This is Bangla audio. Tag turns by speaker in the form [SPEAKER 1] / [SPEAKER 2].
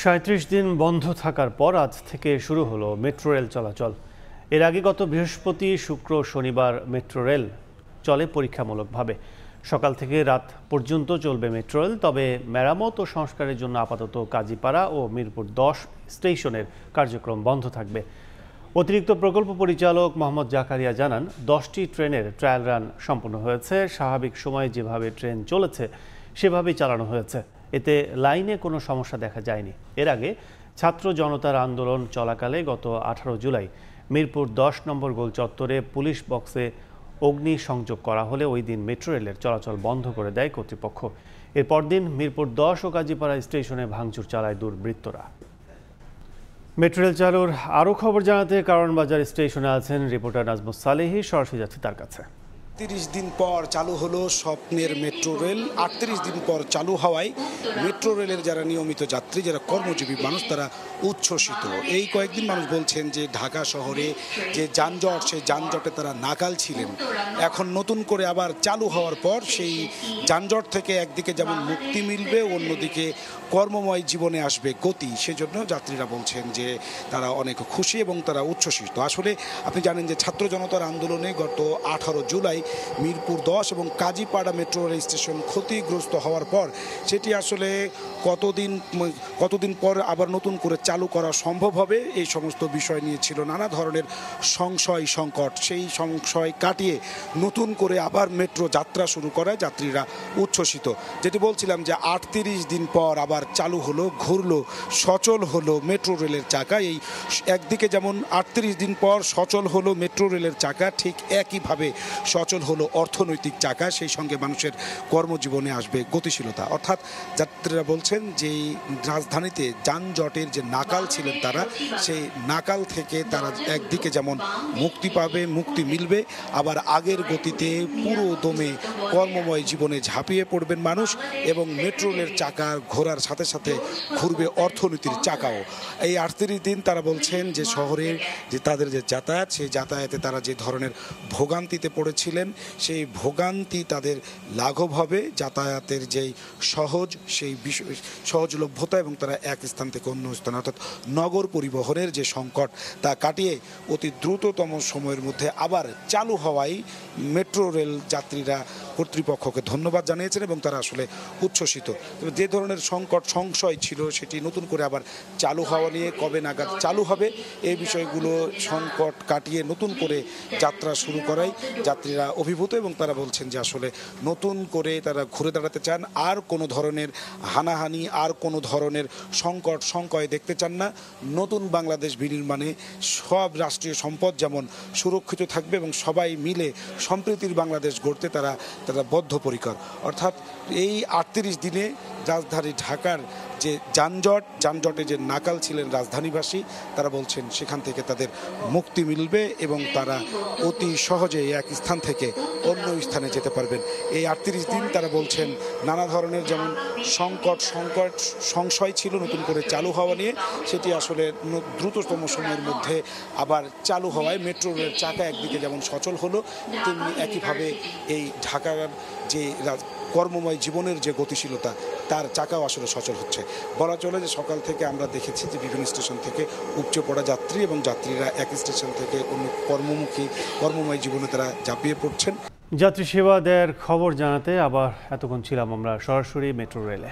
[SPEAKER 1] ৩৭ দিন বন্ধ থাকার পর আজ থেকে শুরু হলো মেট্রো রেল চলাচল। এর আগে গত বৃহস্পতি, শুক্র, শনিবার মেট্রো রেল চলে পরীক্ষামূলকভাবে। সকাল থেকে রাত পর্যন্ত চলবে মেট্রো রেল। তবে মেরামত ও সংস্কারের জন্য আপাতত কাজীপাড়া ও মিরপুর ১০ স্টেশনের কার্যক্রম বন্ধ থাকবে। অতিরিক্ত প্রকল্প পরিচালক মোহাম্মদ জাকারিয়া জানান, ১০টি ট্রেনের ট্রায়াল রান সম্পন্ন হয়েছে। স্বাভাবিক সময়ে যেভাবে ট্রেন চলেছে সেভাবেই চালানো হয়েছে। এতে লাইনে কোনো সমস্যা দেখা যায়নি। এর আগে ছাত্র জনতার আন্দোলন চলাকালে গত ১৮ জুলাই মিরপুর ১০ নম্বর গোল চত্বরে পুলিশ বক্সে অগ্নি সংযোগ করা হলে ওই দিন মেট্রো রেলের চলাচল বন্ধ করে দেয় কর্তৃপক্ষ। এর পরদিন মিরপুর ১০ ও কাজীপাড়া স্টেশনে ভাঙচুর চালায় দুর্বৃত্তরা। মেট্রো রেল চালুর আরও খবর জানাতে কারণ বাজার স্টেশনে আছেন রিপোর্টার নাজমুস সালেহী। সরাসরি যাচ্ছে তার কাছে।
[SPEAKER 2] ৩০ দিন পর চালু হলো স্বপ্নের মেট্রো রেল। ৩৮ দিন পর চালু হওয়ায় মেট্রো রেলের যারা নিয়মিত যাত্রী, যারা কর্মজীবী মানুষ, তারা উচ্ছ্বসিত। এই কয়েকদিন মানুষ বলছেন যে ঢাকা শহরে যে যানজট, সেই যানজটে তারা নাকাল ছিলেন। এখন নতুন করে আবার চালু হওয়ার পর সেই যানজট থেকে একদিকে যেমন মুক্তি মিলবে, অন্যদিকে কর্মময় জীবনে আসবে গতি। সেজন্য যাত্রীরা বলছেন যে তারা অনেক খুশি এবং তারা উচ্ছ্বসিত। আসলে আপনি জানেন যে ছাত্র জনতার আন্দোলনে গত ১৮ জুলাই মিরপুর ১০ এবং কাজীপাড়া মেট্রো রেল স্টেশন ক্ষতিগ্রস্ত হওয়ার পর সেটি আসলে কতদিন পর আবার নতুন করে চালু করা সম্ভব হবে, এই সমস্ত বিষয় নিয়ে ছিল নানা ধরনের সংশয় সংকট। সেই সংশয় কাটিয়ে নতুন করে আবার মেট্রো যাত্রা শুরু করায় যাত্রীরা উচ্ছ্বসিত। যেটি বলছিলাম যে ৩৮ দিন পর আবার চালু হলো, ঘুরলো, সচল হলো মেট্রো রেলের চাকা। এই একদিকে যেমন ৩৮ দিন পর সচল হলো মেট্রো রেলের চাকা, ঠিক একইভাবে সচল হলো অর্থনৈতিক চাকা। সেই সঙ্গে মানুষের কর্মজীবনে আসবে গতিশীলতা। অর্থাৎ যাত্রীরা বলছেন যে রাজধানীতে যানজটের যে নাকাল ছিলেন তারা, সেই নাকাল থেকে তারা একদিকে যেমন মুক্তি পাবে, মুক্তি মিলবে, আবার আগের গতিতে পুরো দমে কর্মময় জীবনে ঝাঁপিয়ে পড়বেন মানুষ এবং মেট্রো রেলের চাকা ঘোরার সাথে সাথে ঘুরবে অর্থনীতির চাকাও। এই ৩৮ দিন তারা বলছেন যে শহরের যে তাদের যে যাতায়াত, সেই যাতায়াতে তারা যে ধরনের ভোগান্তিতে পড়েছিলেন, সেই ভোগান্তি তাদের লাঘব হবে। যাতায়াতের যেই সেই সহজলভ্যতা এবং তারা এক স্থান থেকে অন্য স্থানে, অর্থাৎ নগর পরিবহনের যে সংকট, তা কাটিয়ে অতি দ্রুততম সময়ের মধ্যে আবার চালু হওয়ায় মেট্রো রেল যাত্রীরা কর্তৃপক্ষকে ধন্যবাদ জানিয়েছেন এবং তারা আসলে উচ্ছ্বসিত। তবে যে ধরনের সংকট সংশয় ছিল সেটি নতুন করে আবার চালু হওয়া নিয়ে, কবে নাগাদ চালু হবে এই বিষয়গুলো সংকট কাটিয়ে নতুন করে যাত্রা শুরু করায় যাত্রীরা অভিভূত এবং তারা বলছেন যে আসলে নতুন করে তারা ঘুরে দাঁড়াতে চান। আর কোনো ধরনের হানাহানি, আর কোনো ধরনের সংকট সংকয় দেখতে চান না। নতুন বাংলাদেশ বিনির্মাণে সব রাষ্ট্রীয় সম্পদ যেমন সুরক্ষিত থাকবে এবং সবাই মিলে সম্প্রীতির বাংলাদেশ গড়তে তারা বদ্ধপরিকর। অর্থাৎ এই ৩৮ দিনে রাজধানী ঢাকার যে যানজটে যে নাকাল ছিলেন রাজধানীবাসী, তারা বলছেন সেখান থেকে তাদের মুক্তি মিলবে এবং তারা অতি সহজে এক স্থান থেকে অন্য স্থানে যেতে পারবেন। এই ৩৮ দিন তারা বলছেন নানা ধরনের যেমন সংশয় ছিল নতুন করে চালু হওয়া নিয়ে, সেটি আসলে দ্রুততম সময়ের মধ্যে আবার চালু হওয়ায় মেট্রো রেলের চাকা একদিকে যেমন সচল হলো, তেমনি একইভাবে এই ঢাকার যে কর্মময় জীবনের যে গতিশীলতা, তার চাকাও আসলে সচল হচ্ছে। বলা চলে যে সকাল থেকে আমরা দেখেছি যে বিভিন্ন স্টেশন থেকে উপচে পড়া যাত্রী এবং যাত্রীরা এক স্টেশন থেকে অন্য কর্মময় জীবনে তারা ঝাঁপিয়ে পড়ছেন।
[SPEAKER 1] যাত্রী সেবা দেওয়ার খবর জানাতে আবার এতক্ষণ ছিলাম আমরা সরাসরি মেট্রো রেলে।